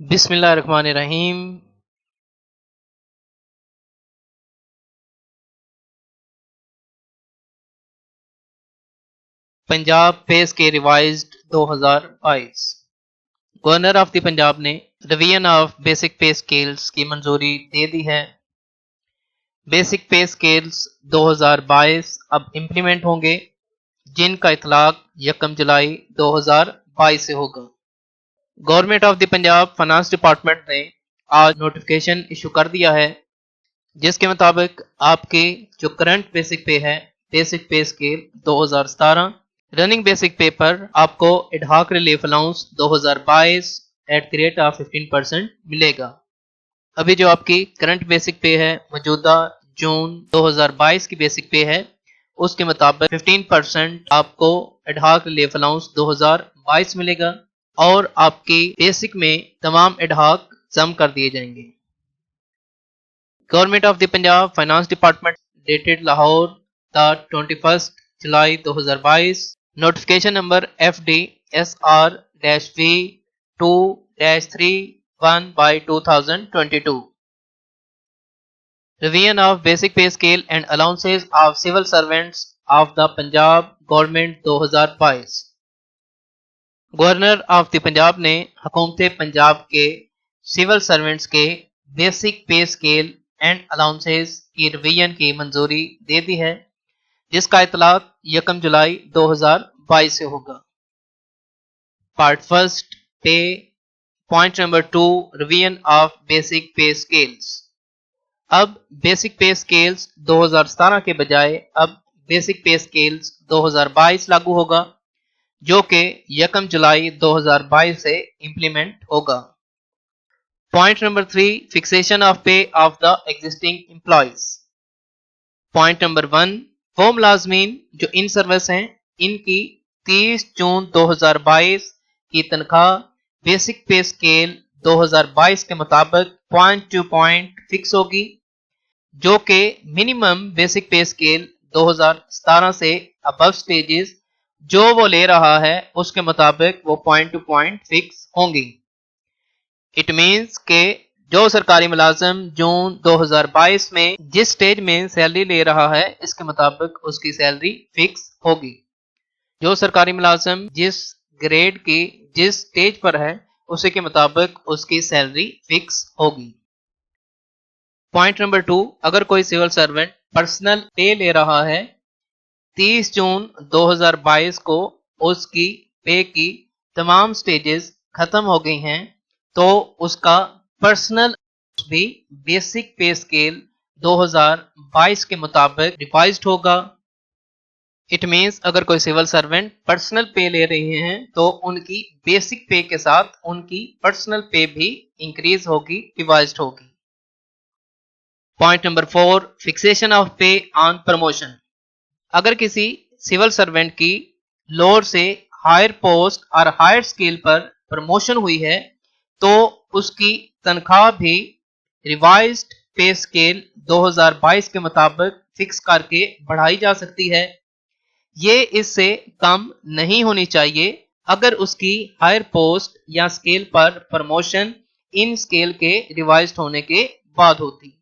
बिस्मिल्लाहिर्रहमानिर्रहीम। पंजाब पे scale revised 2022। Governor of the Punjab ने रिवीजन ऑफ बेसिक पे स्केल्स की मंजूरी दे दी है। बेसिक पे स्केल्स 2022 अब इम्प्लीमेंट होंगे, जिनका इतलाक 1 जुलाई 2022 से होगा। Government of the Punjab finance department ने आज नोटिफिकेशन इशू कर दिया है, जिसके मुताबिक आपकी जो करंट बेसिक पे है, बेसिक पे स्केल 2017, रनिंग बेसिक पे पर आपको ad hoc relief allowance 2022 at the rate of 15% मिलेगा। अभी जो आपकी करंट बेसिक पे है, मौजूदा जून 2022 की बेसिक पे है, उसके मुताबिक 15% आपको एडहॉक रिलीफ अलाउंस 2022 मिलेगा और आपकी बेसिक में तमाम एडहॉक जम कर दिए जाएंगे। Government of the Punjab finance department dated Lahore the 21 July 2022, notification number FD/SR-V2-31/2022, revision of basic pay scale and allowances of civil servants of the Punjab Government 2022। Governor of the Punjab ने हुकूमत पंजाब के सिविल सर्वेंट्स के basic पे scale and allowances की revision की मंजूरी दे दी है, जिसका इतलाक 1 जुलाई 2022 से होगा। पार्ट फर्स्ट पे, point number 2, revision of basic पे स्केल्स। अब बेसिक पे स्केल्स 2017 के बजाय अब बेसिक पे स्केल्स 2022 लागू होगा, जो कि 1 जुलाई 2022 से इंप्लीमेंट होगा। पॉइंट नंबर 3, फिक्सेशन ऑफ पे of the existing employees. Point number 1, वो मुलाजमीन जो इन सर्विस हैं, इनकी 30 जून 2022 की तनख्वाह बेसिक पे स्केल 2022 के मुताबिक पॉइंट टू पॉइंट फिक्स होगी, जो कि मिनिमम बेसिक पे स्केल 2017 से अबव स्टेजेस जो वो ले रहा है उसके मुताबिक वो पॉइंट टू पॉइंट फिक्स होंगी। इट मीन्स के जो सरकारी मुलाजिम जून 2022 में जिस स्टेज में सैलरी ले रहा है, इसके मुताबिक उसकी सैलरी फिक्स होगी। जो सरकारी मुलाजिम जिस ग्रेड की जिस स्टेज पर है, उसी के मुताबिक उसकी सैलरी फिक्स होगी। पॉइंट नंबर 2, अगर कोई सिविल सर्वेंट पर्सनल पे ले रहा है, 30 जून 2022 को उसकी पे की तमाम स्टेजेस खत्म हो गई हैं, तो उसका पर्सनल भी बेसिक पे स्केल 2022 के मुताबिक रिवाइज्ड होगा। इट मीन्स अगर कोई सिविल सर्वेंट पर्सनल पे ले रहे हैं, तो उनकी बेसिक पे के साथ उनकी पर्सनल पे भी इंक्रीज होगी, रिवाइज्ड होगी। पॉइंट नंबर 4, फिक्सेशन ऑफ पे ऑन प्रमोशन। अगर किसी सिविल सर्वेंट की लोअर से हायर पोस्ट और हायर स्केल पर प्रमोशन हुई है, तो उसकी तनख्वाह भी रिवाइज्ड पे स्केल 2022 के मुताबिक फिक्स करके बढ़ाई जा सकती है। ये इससे कम नहीं होनी चाहिए अगर उसकी हायर पोस्ट या स्केल पर प्रमोशन इन स्केल के रिवाइज्ड होने के बाद होती।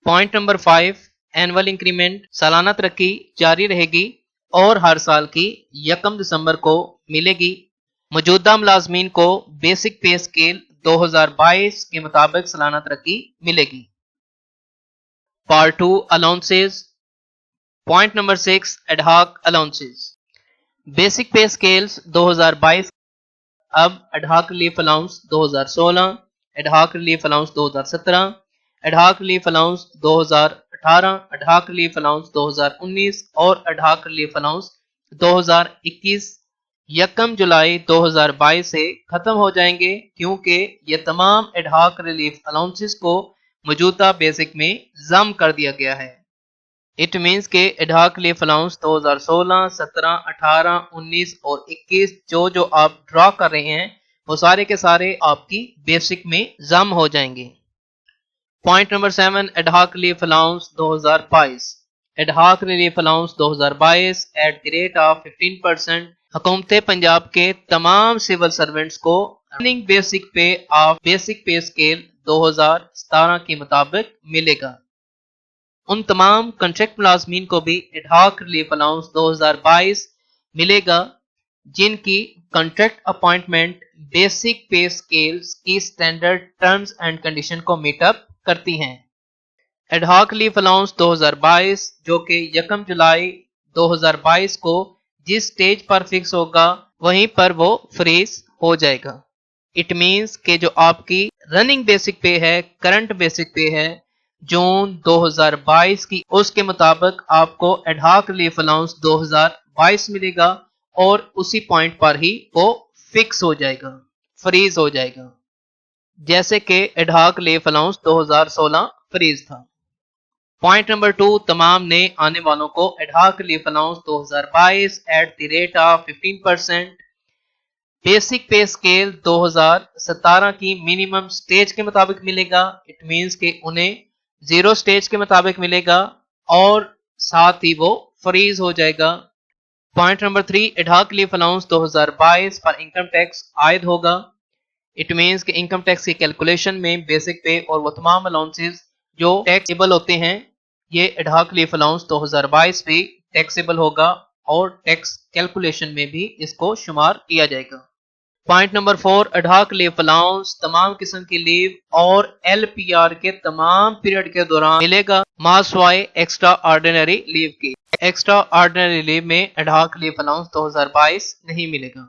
Point number 5, annual increment. सालाना तरक्की जारी रहेगी और हर साल की 1 दिसंबर को मिलेगी। मौजूदा मुलाजमीन को बेसिक पे स्केल 2022 के मुताबिक सालाना तरक्की मिलेगी। Part 2, allowances. Point number 6, ad hoc allowances. Basic पे स्केल्स 2022 अब ad hoc relief allowance 2016, ad hoc relief allowance 2017, ad hoc relief allowance 2018, ad hoc relief allowance 2019 और एडहॉक रिलीफ अलाउंस 2021 1 जुलाई 2022 से खत्म हो जाएंगे, क्योंकि ये तमाम एडहॉक रिलीफ अलाउंसेस को मौजूदा बेसिक में जम कर दिया गया है। इट मीन्स के एडहॉक रिलीफ अलाउंस 2016, 17, 18, 19 और 21 जो आप ड्रॉ कर रहे हैं, वो सारे के सारे आपकी बेसिक में जम हो जाएंगे। Point number 7, ad hoc relief allowance 2022। Ad hoc relief allowance 2022 at the rate of 15% हुकूमत पंजाब के तमाम सिविल सर्वेंट्स को रनिंग बेसिक पे ऑफ बेसिक पे स्केल 2017 के मुताबिक मिलेगा। उन तमाम कॉन्ट्रैक्ट मुलाजमीन को भी एडहॉक रिलीफ अलाउंस 2022 मिलेगा जिनकी कॉन्ट्रैक्ट अपॉइंटमेंट बेसिक पे स्केल्स की स्टैंडर्ड टर्म्स एंड कंडीशन को मीट अप करती हैं। एडहॉक रिलीफ अलाउंस 2022 जो कि 1 जुलाई 2022 को जिस स्टेज पर फिक्स होगा वहीं पर वो फ्रीज हो जाएगा। इट मींस कि जो आपकी रनिंग बेसिक पे है, करंट बेसिक पे है जून 2022 की, उसके मुताबिक आपको एडहॉक रिलीफ अलाउंस 2022 मिलेगा और उसी पॉइंट पर ही वो फिक्स हो जाएगा, फ्रीज हो जाएगा, जैसे कि एडहॉक रिलीफ अलाउंस 2016 फ्रीज था। पॉइंट नंबर 2, तमाम नए आने वालों को ad hoc relief allowance 2022 at the rate of 15% basic पे स्केल 2017 की मिनिमम स्टेज के मुताबिक मिलेगा। इट मींस कि उन्हें 0 स्टेज के मुताबिक मिलेगा और साथ ही वो फ्रीज हो जाएगा। Point number 3, ad hoc relief allowance 2022 पर इनकम टैक्स आयद होगा। इट मींस कि इनकम टैक्स की कैलकुलेशन में बेसिक पे और वो तमाम अलाउंसेस जो टैक्सेबल होते हैं, ये एडहॉक रिलीफ अलाउंस 2022 भी टैक्सेबल होगा और टैक्स कैलकुलेशन में भी इसको शुमार किया जाएगा। Point number 4, ad hoc relief allowance तमाम किस्म की लीव और LPR के तमाम पीरियड के दौरान मिलेगा, मासवाए एक्स्ट्रा ऑर्डिनरी लीव की। एक्स्ट्रा ऑर्डिनरी लीव में एडहॉक रिलीफ अलाउंस 2022 नहीं मिलेगा।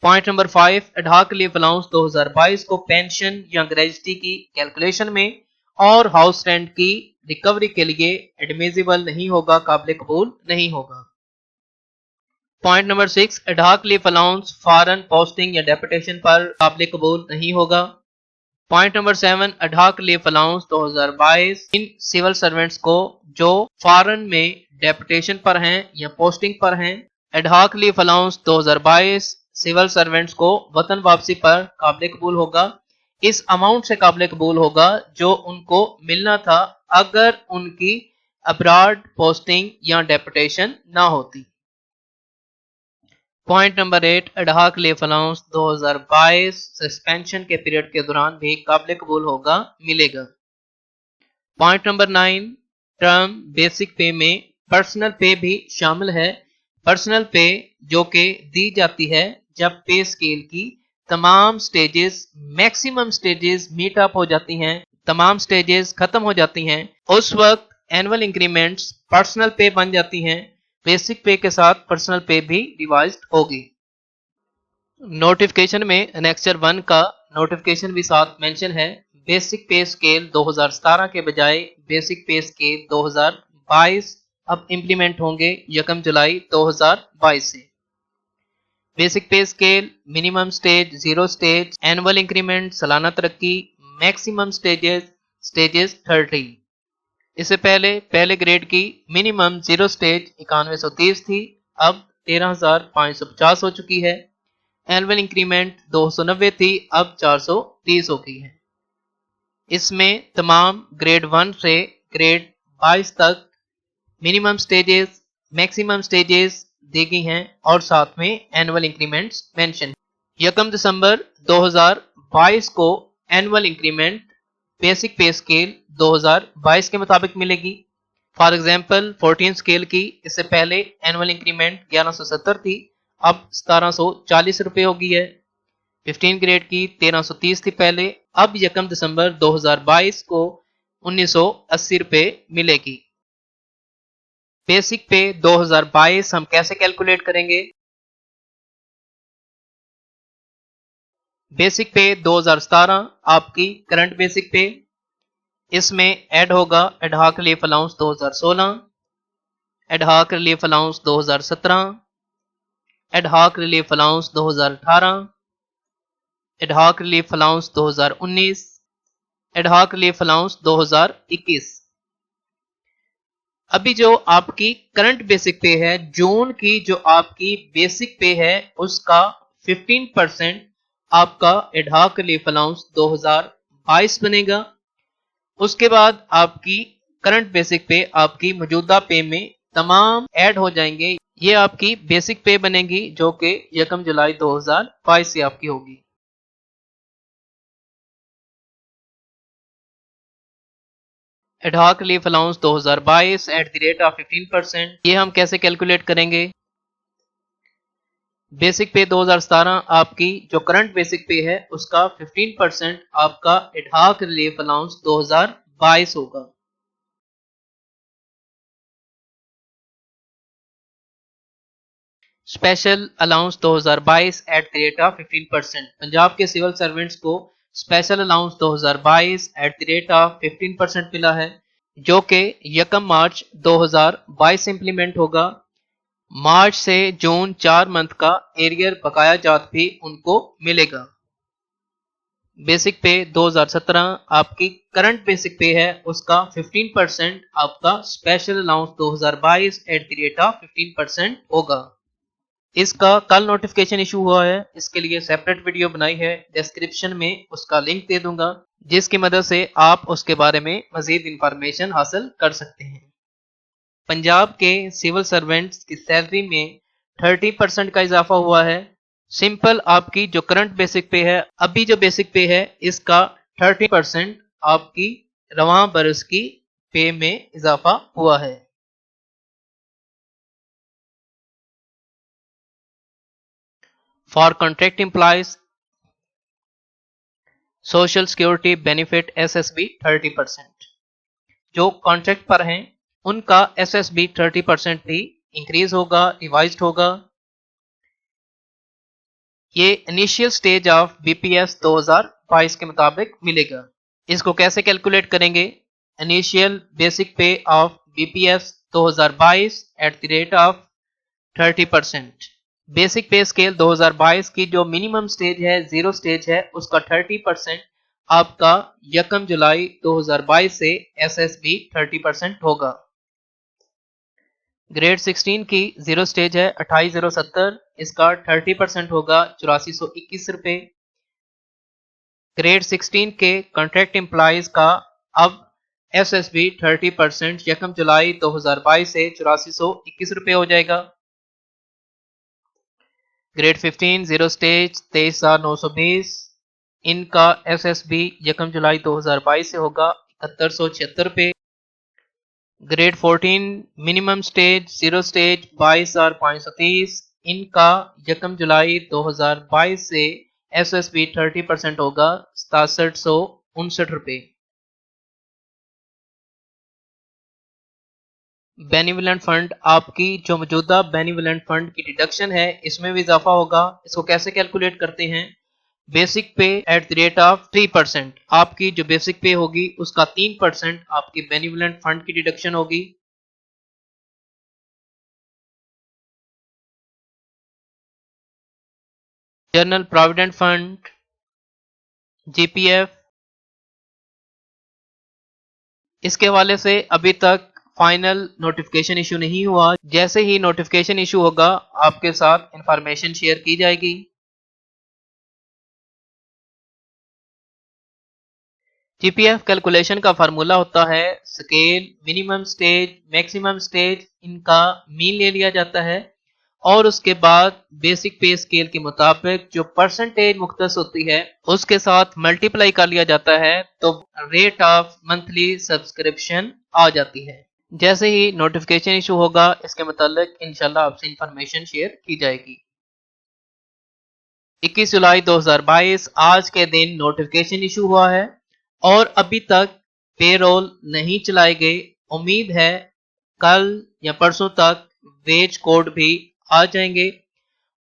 Point number 5, ad hoc relief allowance 2022 को पेंशन या ग्रेजुटी की कैलकुलेशन में और हाउस रेंट की रिकवरी के लिए एडमिसिबल नहीं होगा, काबिल कबूल नहीं होगा। Point number 6, ad hoc relief allowance foreign posting या डेपुटेशन पर काबिल कबूल नहीं होगा। Point number 7, ad hoc relief allowance 2022 इन सिविल सर्वेंट्स को जो फॉरेन में डेपुटेशन पर हैं या पोस्टिंग पर हैं। Ad hoc relief allowance 2022 civil servants को वतन वापसी पर काबिल कबूल होगा। इस अमाउंट से काबिल कबूल होगा जो उनको मिलना था अगर उनकी अब्रॉड पोस्टिंग या डेपुटेशन ना होती। Point number 8, ad hoc relief allowance 2022 suspension के पीरियड के दौरान भी काबिल कबूल होगा, मिलेगा। पॉइंट नंबर 9, टर्म बेसिक पे में पर्सनल पे भी शामिल है। पर्सनल पे जो कि दी जाती है जब पे स्केल की तमाम stages, maximum stages meet up हो जाती हैं, तमाम स्टेजेस खत्म हो जाती हैं, उस वक्त एनुअल इंक्रीमेंट्स पर्सनल पे बन जाती हैं। बेसिक पे के साथ पर्सनल पे भी रिवाइज्ड होगी। नोटिफिकेशन में एनेक्चर 1 का नोटिफिकेशन भी साथ मेंशन है। बेसिक पे स्केल 2017 के बजाय बेसिक पे स्केल 2022 अब इंप्लीमेंट होंगे 1 जुलाई 2022 से। बेसिक पे scale, minimum stage, 0 stage, annual increment, सालाना तरक्की, मैक्सिमम स्टेजेस 30। इससे पहले ग्रेड की मिनिमम 0 स्टेज 9130 थी, अब 13550 हो चुकी है। एनुअल इंक्रीमेंट 290 थी, अब 430 हो गई है। इसमें तमाम ग्रेड 1 से ग्रेड 22 तक मिनिमम स्टेजेस, मैक्सिमम स्टेजेस दी गई हैं और साथ में एनुअल इंक्रीमेंट्स मेंशन। 1 दिसंबर 2022 को एनुअल इंक्रीमेंट बेसिक पे स्केल 2022 के मुताबिक मिलेगी। फॉर एग्जांपल 14 स्केल की इससे पहले एनुअल इंक्रीमेंट 1170 थी, अब 1740 रुपए हो गई है। 15 ग्रेड की 1330 थी पहले, अब 1 दिसंबर 2022 को 1980 रुपए मिलेगी। बेसिक पे 2022 हम कैसे कैलकुलेट करेंगे? बेसिक पे 2017 आपकी करंट बेसिक पे, इसमें ऐड होगा ad hoc relief allowance 2016, ad hoc relief allowance 2017, ad hoc relief allowance 2018, ad hoc relief allowance 2019, ad hoc relief allowance 2021। अभी जो आपकी करंट बेसिक पे है, जून की जो आपकी बेसिक पे है उसका 15% आपका एडहॉक रिलीफ अलाउंस 2022 बनेगा। उसके बाद आपकी करंट बेसिक पे आपकी मौजूदा पे में तमाम ऐड हो जाएंगे। ये आपकी बेसिक पे बनेगी जो कि 1 जुलाई 2022 से आपकी होगी। Ad hoc relief allowance 2022 at the rate of 15%। ये हम कैसे कैलकुलेट करेंगे? बेसिक पे 2017 आपकी जो करंट बेसिक पे है उसका 15% आपका एडहॉक रिलीफ अलाउंस 2022 होगा। Special allowance 2022 at the rate of 15%। Punjab के सिविल सर्वेंट्स को special allowance 2022 at the rate of 15% मिला है, जो कि 1 मार्च 2022 से इम्प्लीमेंट होगा। मार्च से जून 4 मंथ का एरियर बकाया जात भी उनको मिलेगा। बेसिक पे 2017 आपकी करंट बेसिक पे है उसका 15% आपका special allowance 2022 at the rate of 15% होगा। इसका कल नोटिफिकेशन इशू हुआ है, इसके लिए सेपरेट वीडियो बनाई है, डिस्क्रिप्शन में उसका लिंक दे दूंगा, जिसकी मदद से आप उसके बारे में मजीद इंफॉर्मेशन हासिल कर सकते हैं। पंजाब के सिविल सर्वेंट्स की सैलरी में 30% का इजाफा हुआ है। सिंपल आपकी जो करंट बेसिक पे है, अभी जो बेसिक पे है इसका 30% आपकी रवां बरस की पे में इजाफा हुआ है। For contract employees social security benefit SSB 30%। जो कॉन्ट्रैक्ट पर हैं उनका एसएसबी 30% भी इंक्रीज होगा, रिवाइज्ड होगा। ये इनिशियल स्टेज ऑफ बीपीएस 2022 के मुताबिक मिलेगा। इसको कैसे कैलकुलेट करेंगे? इनिशियल बेसिक पे of BPS 2022 at the rate of 30%। Basic पे स्केल 2022 की जो मिनिमम स्टेज है, जीरो स्टेज है, उसका 30% आपका 1 जुलाई 2022 से एसएसबी 30% होगा। ग्रेड 16 की जीरो स्टेज है 28070, इसका 30% होगा 8421 रुपए। ग्रेड 16 के कॉन्ट्रैक्ट एम्प्लॉयज का अब एसएसबी 30% 1 जुलाई 2022 से 8421 रुपए हो जाएगा। ग्रेड 15 जीरो स्टेज 23920, इनका एसएसबी 1 जुलाई 2022 से होगा 7176 रुपए। Grade 14 minimum stage zero stage 22,530, इनका 1 जुलाई 2022 से एसएसबी 30% होगा 6759 रुपए। बेनिवोलेंट फंड आपकी जो मौजूदा बेनिवोलेंट फंड की डिडक्शन है इसमें भी इजाफा होगा। इसको कैसे कैलकुलेट करते हैं? बेसिक पे एट द रेट ऑफ 3%। आपकी जो बेसिक पे होगी उसका 3% आपकी बेनिवोलेंट फंड की डिडक्शन होगी। जनरल प्रोविडेंट फंड, जीपीएफ, इसके हवाले से अभी तक फाइनल नोटिफिकेशन इशू नहीं हुआ। जैसे ही नोटिफिकेशन इशू होगा आपके साथ इंफॉर्मेशन शेयर की जाएगी। जीपीएफ कैलकुलेशन का फार्मूला होता है scale, minimum stage, maximum stage, इनका मीन ले लिया जाता है और उसके बाद बेसिक पे स्केल के मुताबिक जो परसेंटेज मुख्तस होती है उसके साथ मल्टीप्लाई कर लिया जाता है, तो रेट ऑफ मंथली सब्सक्रिप्शन आ जाती है। जैसे ही नोटिफिकेशन इशू होगा इसके मुतालिक इंशाल्लाह आपसे इंफॉर्मेशन शेयर की जाएगी। 21 जुलाई 2022 आज के दिन नोटिफिकेशन इशू हुआ है और अभी तक पेरोल नहीं चलाए गए। उम्मीद है कल या परसों तक वेज कोड भी आ जाएंगे।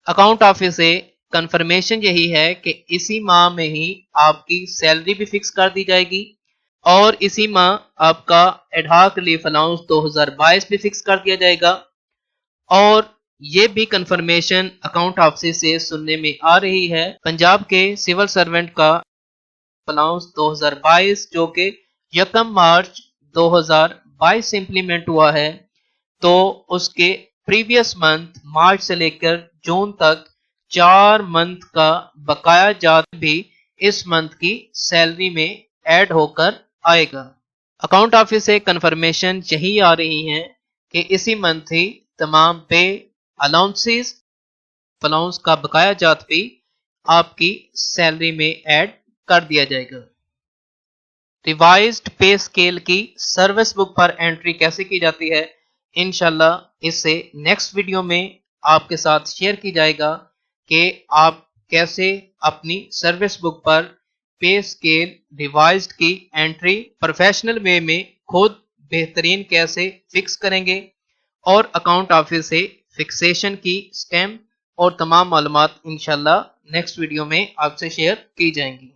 अकाउंट ऑफिस से कंफर्मेशन यही है कि इसी माह में ही आपकी सैलरी भी फिक्स कर दी जाएगी और इसी माह आपका एडहॉक रिलीफ अलाउंस 2022 भी फिक्स कर दिया जाएगा। और ये भी कंफर्मेशन अकाउंट ऑफिस से सुनने में आ रही है पंजाब के सिविल सर्वेंट का अलाउंस 2022 जो कि 1 मार्च 2022 से इंप्लीमेंट हुआ है, तो उसके प्रीवियस मंथ मार्च से लेकर जून तक 4 मंथ का बकाया जात भी इस मंथ की सैलरी में ऐड होकर आएगा। अकाउंट ऑफिस से कंफर्मेशन यही आ रही है कि इसी मंथ ही तमाम पे अलाउंसेस अलाउंस का बकाया जात भी आपकी सैलरी में ऐड कर दिया जाएगा। रिवाइज्ड पे स्केल की सर्विस बुक पर एंट्री कैसे की जाती है, इंशाल्लाह इससे नेक्स्ट वीडियो में आपके साथ शेयर की जाएगा कि आप कैसे अपनी सर्विस बुक पर पे स्केल रिवाइज्ड की एंट्री प्रोफेशनल वे में खुद बेहतरीन कैसे फिक्स करेंगे और अकाउंट ऑफिस से फिक्सेशन की स्टैम्प और तमाम मालूमात इंशाल्लाह नेक्स्ट वीडियो में आपसे शेयर की जाएंगी।